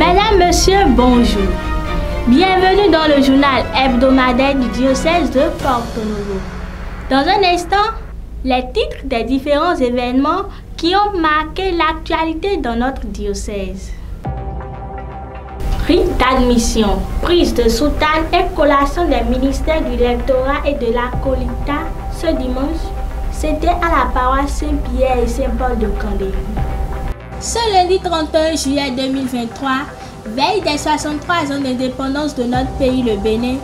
Mesdames, Messieurs, bonjour. Bienvenue dans le journal hebdomadaire du diocèse de Porto Novo. Dans un instant, les titres des différents événements qui ont marqué l'actualité dans notre diocèse. Rite d'admission, prise de soutane et collation des ministères du lectorat et de la Colita ce dimanche, c'était à la paroisse Saint-Pierre et Saint-Paul de Candévie. Ce lundi 31 juillet 2023, veille des 63 ans d'indépendance de notre pays, le Bénin,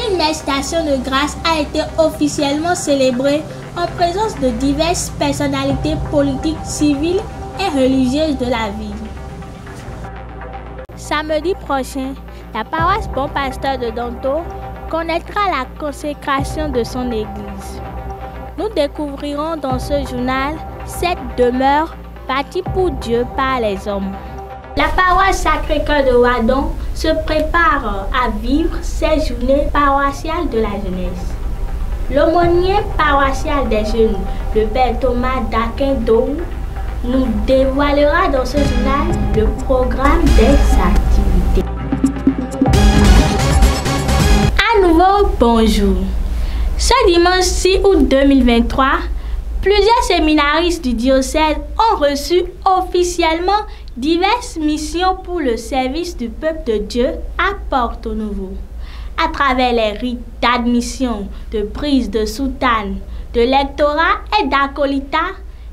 une messe d'action de grâce a été officiellement célébrée en présence de diverses personnalités politiques, civiles et religieuses de la ville. Samedi prochain, la paroisse Bon Pasteur de Danto connaîtra la consécration de son église. Nous découvrirons dans ce journal 7 demeures bâties pour Dieu par les hommes. La paroisse Sacré-Cœur de Wadon se prépare à vivre ses journées paroissiales de la jeunesse. L'aumônier paroissial des jeunes, le Père Thomas Daquin-Dou, nous dévoilera dans ce journal le programme des activités. À nouveau, bonjour. Ce dimanche 6 août 2023, plusieurs séminaristes du diocèse ont reçu officiellement diverses missions pour le service du peuple de Dieu à Porto Novo. À travers les rites d'admission, de prise de soutane, de lectorat et d'acolita,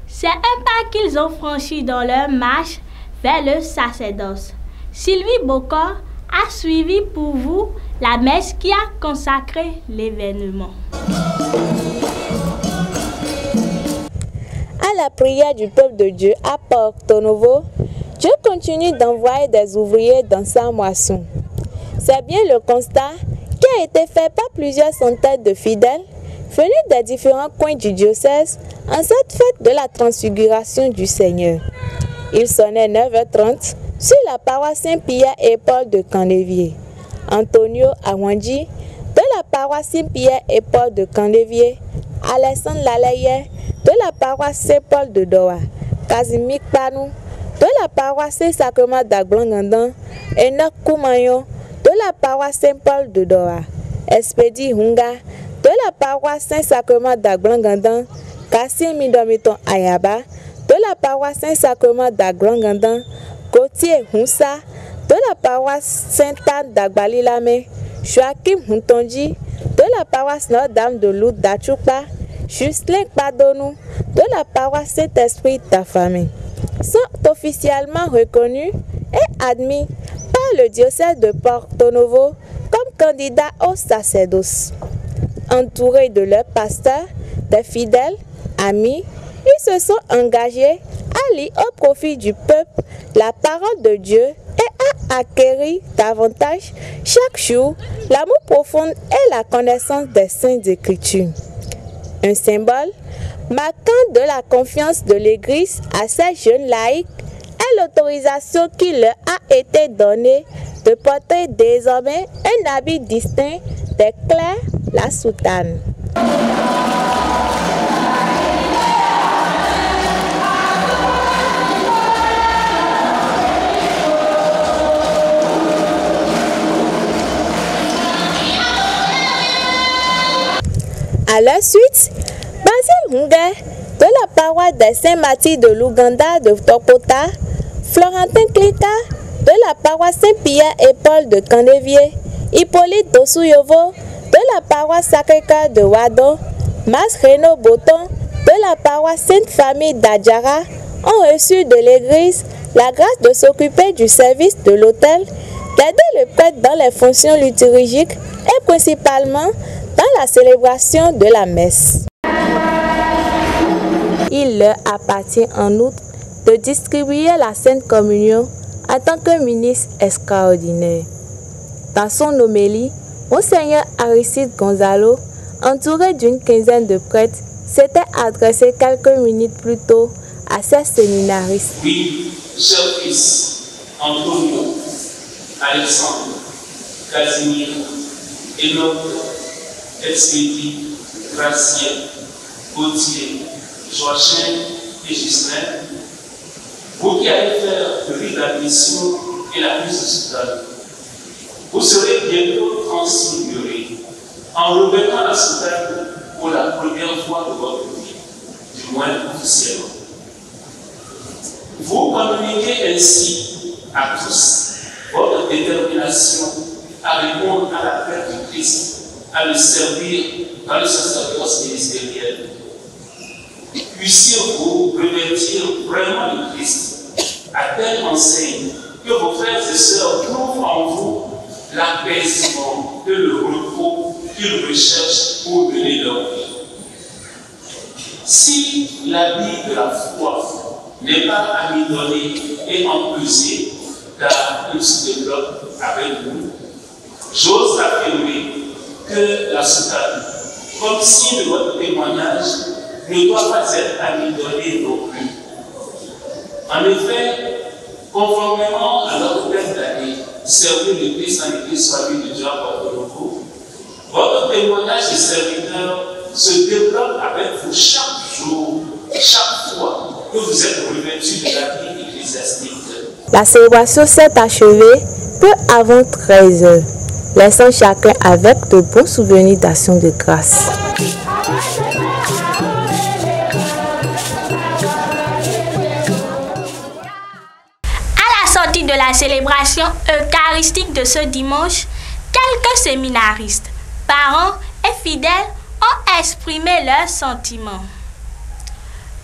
c'est un pas qu'ils ont franchi dans leur marche vers le sacerdoce. Sylvie Bocor a suivi pour vous la messe qui a consacré l'événement. À la prière du peuple de Dieu à Porto Novo, Dieu continue d'envoyer des ouvriers dans sa moisson. C'est bien le constat qui a été fait par plusieurs centaines de fidèles venus des différents coins du diocèse en cette fête de la transfiguration du Seigneur. Il sonnait 9h30 sur la paroisse Saint-Pierre et Paul de Candévie. Antonio Awandi de la paroisse Saint-Pierre et Paul de Candévie, Alessandre Lalaye de la paroisse Saint-Paul de Doha, Casimir Panou de la paroisse Saint-Sacrement d'Agblangandang, Enoch Koumayon de la paroisse Saint-Paul de Doha, Espedi Hunga de la paroisse Saint-Sacrement d'Agblangandang, Kassim Midomiton Ayaba de la paroisse Saint-Sacrement d'Agblangandang, Gauthier Hunsa de la paroisse Sainte-Anne d'Agbalilame, Joachim Huntonji de la paroisse Notre-Dame de Lourdes d'Achoupa, Justin Padonou de la paroisse Saint-Esprit d'Afamé sont officiellement reconnus et admis par le diocèse de Porto Novo comme candidats au sacerdoce. Entourés de leurs pasteurs, des fidèles, amis, ils se sont engagés à lire au profit du peuple la parole de Dieu et à acquérir davantage chaque jour l'amour profond et la connaissance des Saintes Écritures. Un symbole marquant de la confiance de l'Église à ces jeunes laïcs est l'autorisation qui leur a été donnée de porter désormais un habit distinct des clercs, la soutane. À la suite, Basil Hunga de la paroisse des Saint-Mathilde de l'Ouganda de Tokota, Florentin Klika de la paroisse Saint-Pierre et Paul de Candévie, Hippolyte Dosuyovo de la paroisse Sacré-Cœur de Wadon, Mas Reno Boton de la paroisse Sainte-Famille d'Adjara ont reçu de l'Église la grâce de s'occuper du service de l'autel, d'aider le prêtre dans les fonctions liturgiques et principalement dans la célébration de la messe. Il leur appartient en outre de distribuer la Sainte Communion en tant que ministre extraordinaire. Dans son homélie, Monseigneur Aristide Gonzalo, entouré d'une quinzaine de prêtres, s'était adressé quelques minutes plus tôt à ces séminaristes. Oui, chers fils, Antonio, Alexandre, Casimir, Enoch, Expédie, Gracien, Gauthier, Joachim et Justin, vous qui allez faire le rite d'admission et la plus soutane. Vous serez bientôt transfigurés en revêtant la soutane pour la première fois de votre vie, du moins officiellement. Vous communiquez ainsi à tous votre détermination à répondre à l'appel du Christ, à le servir dans le sacerdoce ministériel. Puissiez-vous revêtir vraiment le Christ à telle enseigne que vos frères et sœurs trouvent en vous l'apaisement et le repos qu'ils recherchent pour mener leur vie. Si l'habit de la foi n'est pas amidonné et empesé, car il se développe avec vous, j'ose affirmer que la soutane, comme signe de votre témoignage, ne doit pas être amidonnée non plus. En effet, conformément à notre thème d'année, servir le Christ en Église famille de Dieu à Porto-Novo, votre témoignage de serviteur se développe avec vous chaque jour, chaque fois que vous êtes revêtus de la vie ecclésiastique. La célébration s'est achevée peu avant 13 h, laissant chacun avec de bons souvenirs d'action de grâce. De la célébration eucharistique de ce dimanche, quelques séminaristes, parents et fidèles ont exprimé leurs sentiments.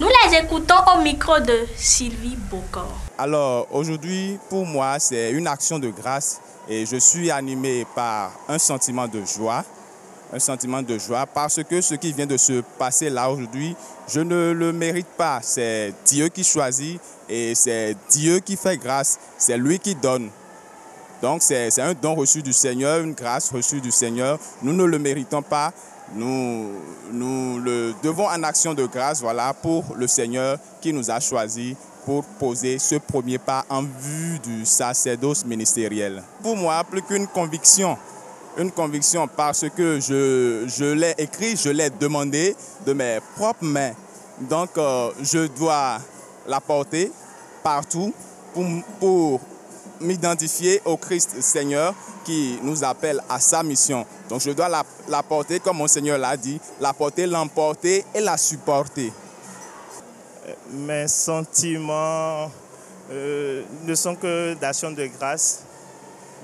Nous les écoutons au micro de Sylvie Bocor. Alors aujourd'hui, pour moi, c'est une action de grâce et je suis animé par un sentiment de joie. Un sentiment de joie parce que ce qui vient de se passer là aujourd'hui, je ne le mérite pas. C'est Dieu qui choisit et c'est Dieu qui fait grâce. C'est lui qui donne. Donc c'est un don reçu du Seigneur, une grâce reçue du Seigneur. Nous ne le méritons pas. Nous le devons en action de grâce, voilà, pour le Seigneur qui nous a choisis pour poser ce premier pas en vue du sacerdoce ministériel. Pour moi, plus qu'une conviction. Une conviction parce que je l'ai écrit, je l'ai demandé de mes propres mains. Donc, je dois la porter partout pour m'identifier au Christ Seigneur qui nous appelle à sa mission. Donc, je dois la porter, comme mon Seigneur l'a dit, la porter, l'emporter et la supporter. Mes sentiments ne sont que d'action de grâce.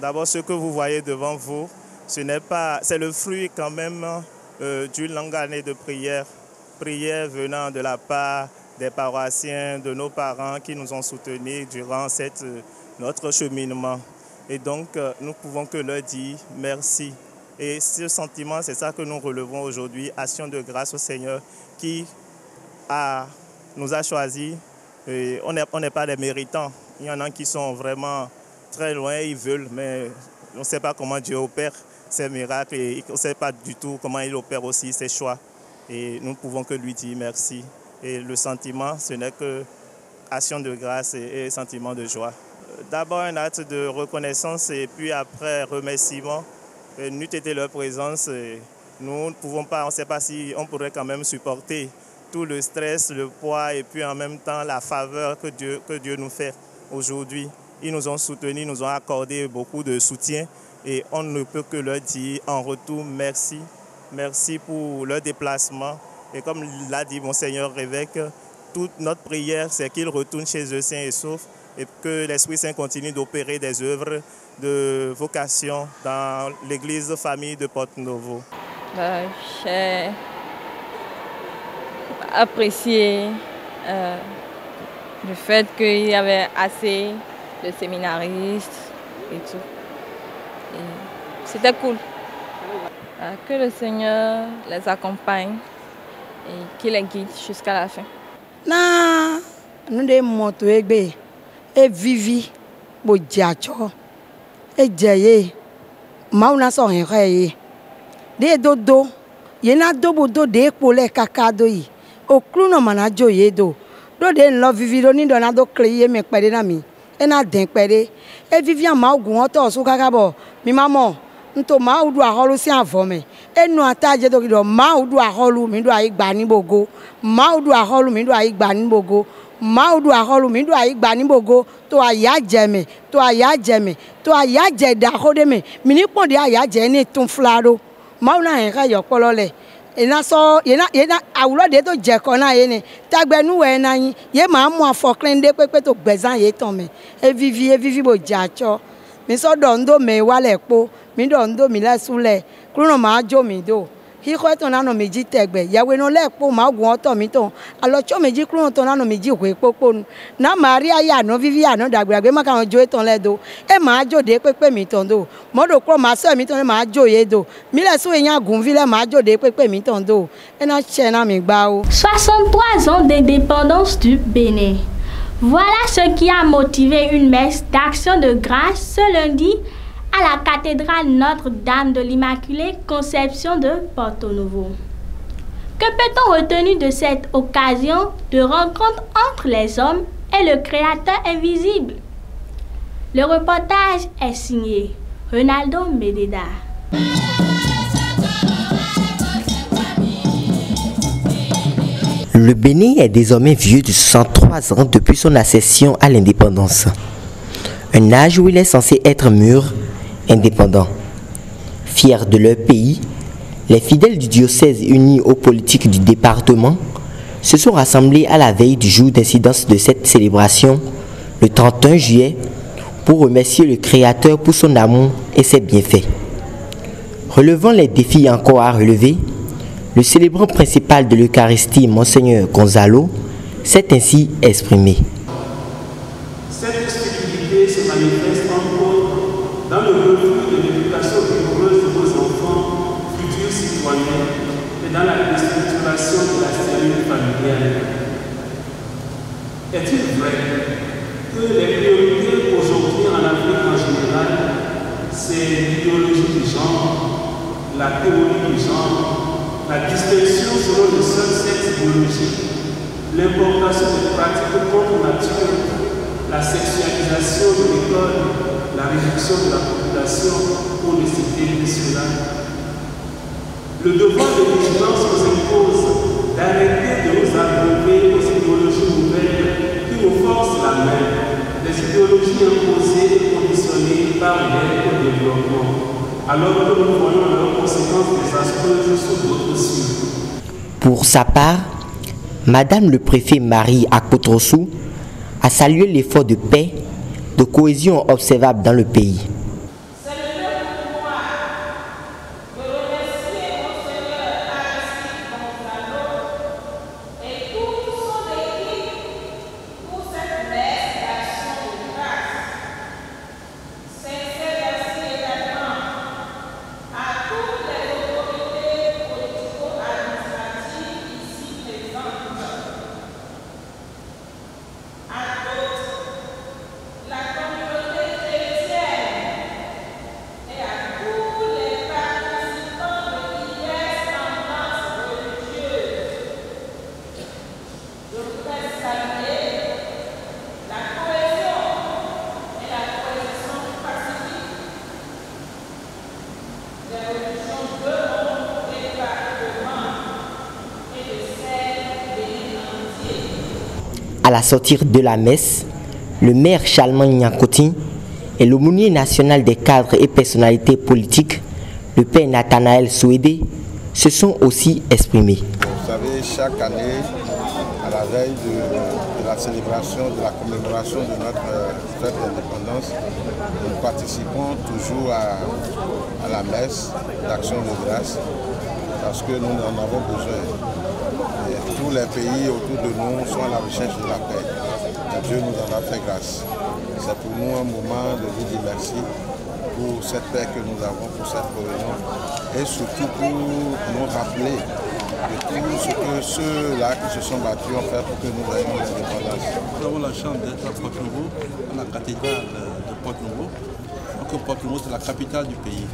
D'abord, ce que vous voyez devant vous, c'est le fruit quand même d'une longue année de prière venant de la part des paroissiens, de nos parents qui nous ont soutenus durant notre cheminement. Et donc, nous pouvons que leur dire merci. Et ce sentiment, c'est ça que nous relevons aujourd'hui, action de grâce au Seigneur qui nous a choisis. Et on n'est pas des méritants. Il y en a qui sont vraiment très loin, ils veulent, mais on ne sait pas comment Dieu opère ses miracles et on ne sait pas du tout comment il opère aussi ses choix. Et nous ne pouvons que lui dire merci. Et le sentiment, ce n'est que action de grâce et sentiment de joie. D'abord un acte de reconnaissance et puis après remerciement. N'eût été leur présence, nous ne pouvons pas, on ne sait pas si on pourrait quand même supporter tout le stress, le poids et puis en même temps la faveur que Dieu nous fait aujourd'hui. Ils nous ont soutenus, nous ont accordé beaucoup de soutien et on ne peut que leur dire en retour merci. Merci pour leur déplacement. Et comme l'a dit mon Seigneur évêque, toute notre prière, c'est qu'ils retournent chez eux sains et saufs et que l'Esprit Saint continue d'opérer des œuvres de vocation dans l'église famille de Porto-Novo. J'ai apprécié le fait qu'il y avait assez de séminaristes et tout. C'était cool. Que le Seigneur les accompagne et qu'il les guide jusqu'à la fin. Nous sommes montés et vivi bodiacho et jaye mauna so henre de dodo yena dobodo de pole kakado yi oklu no mana joye do de lo vivi do ni do na do kleye me pere na mi e na den pere e vivi ama ogun oto su kakabo mi mamo nto ma udu aholu si avome enu ataje do kido ma udu aholu mi do ayi gba ni bogo ma udu aholu mi do ayi gba ni bogo ma udu aholu mi do ayi gba ni bogo to aya jeme to aya jeme to aya je da hode me mi ni pon de aya je ni tun flaro ma una en ka yo polole ina so yena awulo de to je ko na ye ni tagbenu we na yin ye ma mu afoklende pepe to gbezan ye ton me e vivi bo jacho mi so do ndo me wale po mi do ndo mi la sule kruno ma jo mi do hi ko to na no meji tegbe yawe no le po ma gun oto mi ton alo cho meji kruno to na no meji we popo na maria ya no vivi ya no dagbagbe ma kan jo eton le do e ma jo de pepe mi ton do mo do kro ma so mi ton ma jo ye do mi le so eyan gun vi le ma jo de pepe mi ton do e na che na mi gba o 63 ans d'indépendance du Bénin. Voilà ce qui a motivé une messe d'action de grâce ce lundi à la cathédrale Notre-Dame de l'Immaculée Conception de Porto Novo. Que peut-on retenir de cette occasion de rencontre entre les hommes et le Créateur invisible? Le reportage est signé Ronaldo Mededa. Le Bénin est désormais vieux de 63 ans depuis son accession à l'indépendance. Un âge où il est censé être mûr, indépendant. Fiers de leur pays, les fidèles du diocèse unis aux politiques du département se sont rassemblés à la veille du jour d'incidence de cette célébration, le 31 juillet, pour remercier le Créateur pour son amour et ses bienfaits. Relevant les défis encore à relever, le célébrant principal de l'Eucharistie, Monseigneur Gonzalo, s'est ainsi exprimé. Cette festividité se manifeste entre autres dans le refus de l'éducation rigoureuse de nos enfants, futurs citoyens, et dans la déstructuration de la cellule familiale. Est-il vrai que les priorités aujourd'hui en Afrique en général, c'est l'idéologie du genre, la théorie du genre, la distinction selon le seul sexe biologique, l'importation de pratiques contre nature, la sexualisation de l'école, la réduction de la population, pour ne citer que cela? Le devoir de vigilance nous impose d'arrêter de nous abreuver aux idéologies nouvelles qui nous forcent la main, des idéologies imposées et conditionnées par l'aide au développement, alors que nous voyons leurs conséquences désastreuses sur d'autres cieux. Pour sa part, Madame le préfet Marie Akotrossou a salué l'effort de paix, de cohésion observable dans le pays. À la sortie de la messe, le maire Charlemagne Nyankoti et l'aumônier national des cadres et personnalités politiques, le père Nathanaël Souédé, se sont aussi exprimés. Vous savez, chaque année, à la veille de la célébration, de la commémoration de notre fête d'indépendance, nous participons toujours à la messe d'action de grâce parce que nous en avons besoin. Et tous les pays autour de nous sont à la recherche de la paix. Et Dieu nous en a fait grâce. C'est pour nous un moment de vous dire merci pour cette paix que nous avons, pour cette réunion, et surtout pour nous rappeler de tout ce que ceux-là qui se sont battus ont fait pour que nous ayons l'indépendance. Nous avons la chance d'être à Porto Novo, à la cathédrale de Porto Novo. Donc Porto Novo, c'est la capitale du pays.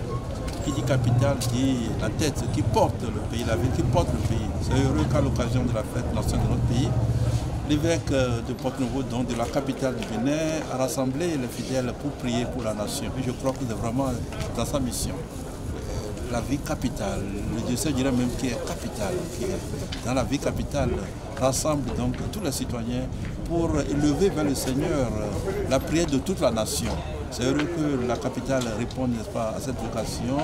Qui dit capitale dit la tête qui porte le pays, la ville qui porte le pays. C'est heureux qu'à l'occasion de la fête nationale de notre pays, l'évêque de Porto Novo, donc de la capitale du Bénin, a rassemblé les fidèles pour prier pour la nation. Et je crois qu'il est vraiment dans sa mission. la vie capitale, le diocèse dirait même qui est capitale, qui est dans la vie capitale, rassemble donc tous les citoyens pour élever vers le Seigneur la prière de toute la nation. C'est heureux que la capitale réponde, n'est-ce pas, à cette vocation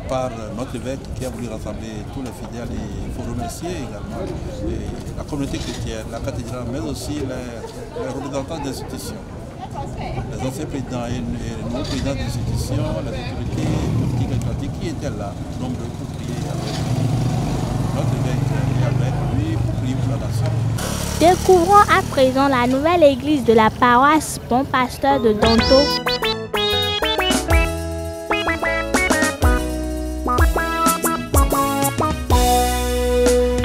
par notre évêque qui a voulu rassembler tous les fidèles. Et il faut remercier également la communauté chrétienne, la cathédrale, mais aussi les représentants d'institutions, les anciens présidents et les nouveaux présidents d'institutions, les autorités politiques et étatiques qui étaient là, nombreux pour prier avec notre évêque et avec lui pour prier pour la nation. Découvrons à présent la nouvelle église de la paroisse Bon Pasteur de Donto.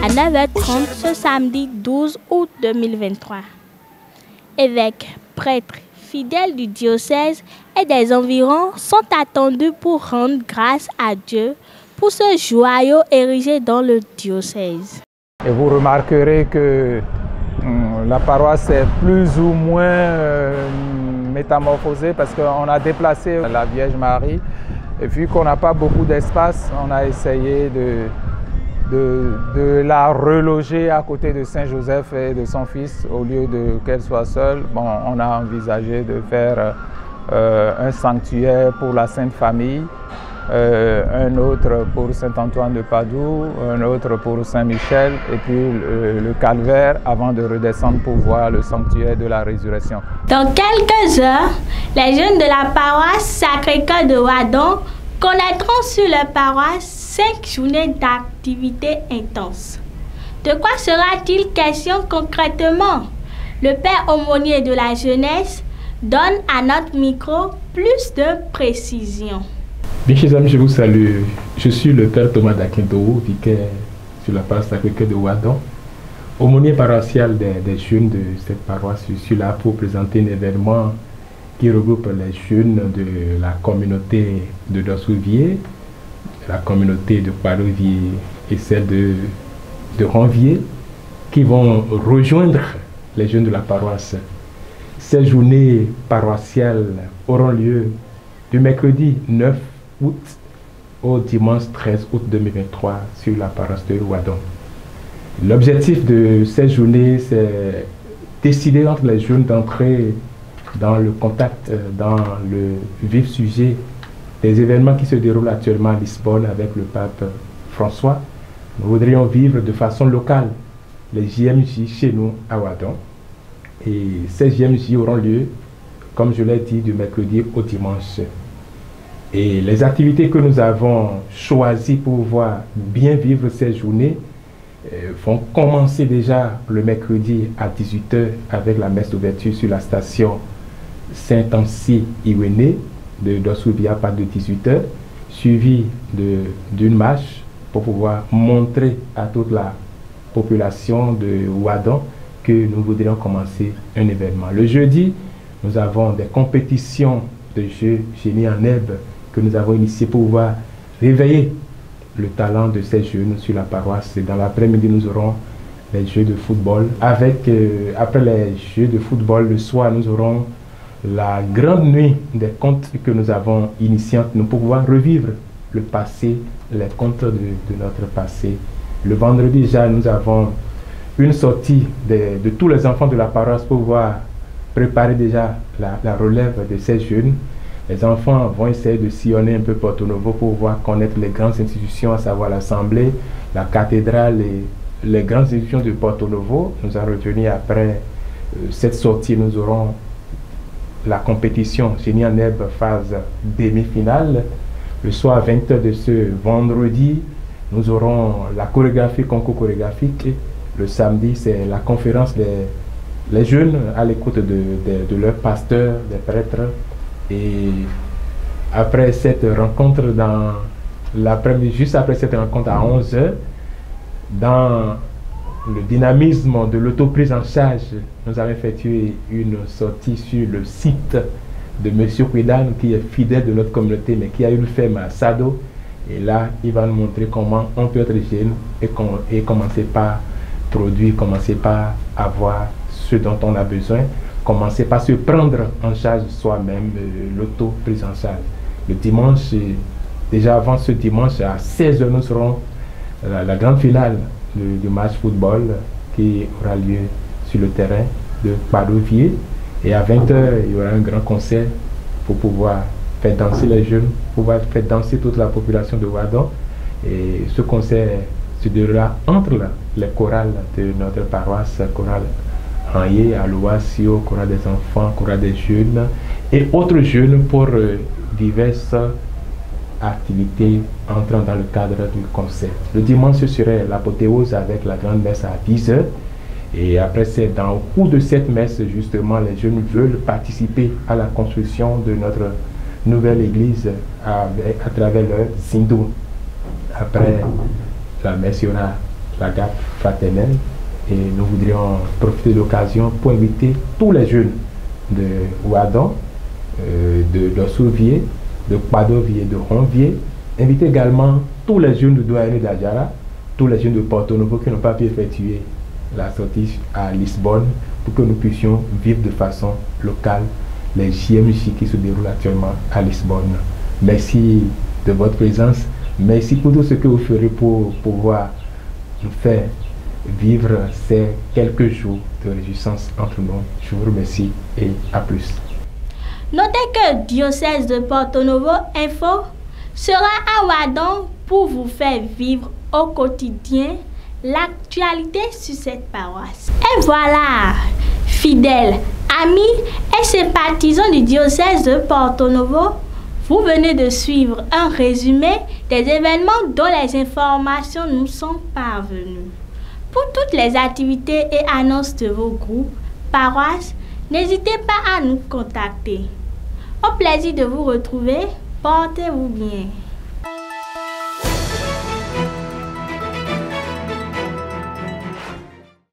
À 9h30 ce samedi 12 août 2023. Évêques, prêtres, fidèles du diocèse et des environs sont attendus pour rendre grâce à Dieu pour ce joyau érigé dans le diocèse. Et vous remarquerez que la paroisse est plus ou moins métamorphosée parce qu'on a déplacé la Vierge Marie et vu qu'on n'a pas beaucoup d'espace, on a essayé de la reloger à côté de Saint Joseph et de son fils au lieu qu'elle soit seule. Bon, on a envisagé de faire un sanctuaire pour la Sainte Famille, un autre pour Saint-Antoine de Padoue, un autre pour Saint-Michel et puis le calvaire avant de redescendre pour voir le sanctuaire de la résurrection. Dans quelques heures, les jeunes de la paroisse Sacré-Cœur de Ouadon connaîtront sur la paroisse 5 journées d'activités intenses. De quoi sera-t-il question concrètement? Le père aumônier de la jeunesse donne à notre micro plus de précisions. Bien, chers amis, je vous salue. Je suis le père Thomas Dakinto, vicaire sur la paroisse Sacré-Cœur de Ouadon, aumônier paroissial des jeunes de cette paroisse. Je suis là pour présenter un événement qui regroupe les jeunes de la communauté de Dossouvier, la communauté de Poilovier et celle de Ranvier, qui vont rejoindre les jeunes de la paroisse. Ces journées paroissiales auront lieu du mercredi 9 août au dimanche 13 août 2023 sur la paroisse de Ouadon. L'objectif de ces journées, c'est décider entre les jeunes d'entrer dans le contact, dans le vif sujet des événements qui se déroulent actuellement à Lisbonne avec le pape François. Nous voudrions vivre de façon locale les JMJ chez nous à Ouadon. Et ces JMJ auront lieu, comme je l'ai dit, du mercredi au dimanche. Et les activités que nous avons choisies pour pouvoir bien vivre ces journées vont commencer déjà le mercredi à 18h avec la messe d'ouverture sur la station Saint-Ancy-Iwéné de Dossouvier à partir de 18h, suivi d'une marche pour pouvoir montrer à toute la population de Ouadon que nous voudrions commencer un événement. Le jeudi, nous avons des compétitions de jeux génie en herbe que nous avons initiées pour pouvoir réveiller le talent de ces jeunes sur la paroisse. Et dans l'après-midi, nous aurons les jeux de football. Après les jeux de football, le soir, nous aurons la grande nuit des contes que nous avons initiés entre nous pour pouvoir revivre le passé, les contes de notre passé. Le vendredi déjà, nous avons une sortie de tous les enfants de la paroisse pour pouvoir préparer déjà la relève de ces jeunes. Les enfants vont essayer de sillonner un peu Porto Novo pour pouvoir connaître les grandes institutions, à savoir l'Assemblée, la cathédrale et les grandes institutions de Porto Novo. Nous allons revenir après cette sortie, nous aurons la compétition génie en herbe phase demi-finale. Le soir à 20h de ce vendredi, nous aurons la chorégraphie, concours chorégraphique. Le samedi, c'est la conférence des jeunes à l'écoute de leurs pasteurs, des prêtres. Et après cette rencontre, dans l'après-midi, juste après cette rencontre à 11h, dans le dynamisme de l'autoprise en charge, nous avons effectué une sortie sur le site de M. Kouidan, qui est fidèle de notre communauté, mais qui a une ferme à Sado. Et là, il va nous montrer comment on peut être jeune et commencer par produire, commencer par avoir ce dont on a besoin, commencer par se prendre en charge soi-même, l'auto-prise en charge. Le dimanche, Déjà avant ce dimanche, à 16h, nous serons la grande finale du match football qui aura lieu sur le terrain de Padovier. Et à 20h, il y aura un grand concert pour pouvoir faire danser les jeunes, pouvoir faire danser toute la population de Ouadon. Et ce concert se déroulera entre les chorales de notre paroisse, chorale Ranyé, Alouassio, chorale des enfants, chorale des jeunes et autres jeunes pour diverses activités entrant dans le cadre du concert. Le dimanche, ce serait l'apothéose avec la grande messe à 10h. Et après, c'est au cours de cette messe, justement, les jeunes veulent participer à la construction de notre nouvelle église à travers leur Zindou. Après la messe, il y aura la garde fraternelle et nous voudrions profiter de l'occasion pour inviter tous les jeunes de Ouadon, de Dossouvier, de Padovier, de Ronvier, inviter également tous les jeunes de Douané d'Adjara, tous les jeunes de Porto Novo qui n'ont pas pu effectuer la sortie à Lisbonne pour que nous puissions vivre de façon locale les JMJ qui se déroulent actuellement à Lisbonne. Merci de votre présence. Merci pour tout ce que vous ferez pour pouvoir nous faire vivre ces quelques jours de réjouissance entre nous. Je vous remercie et à plus. Notez que Diocèse de Porto Novo Info sera à Ouadon pour vous faire vivre au quotidien l'actualité sur cette paroisse. Et voilà, fidèles, amis et sympathisants du diocèse de Porto Novo, vous venez de suivre un résumé des événements dont les informations nous sont parvenues. Pour toutes les activités et annonces de vos groupes, paroisses, n'hésitez pas à nous contacter. Au plaisir de vous retrouver, portez-vous bien.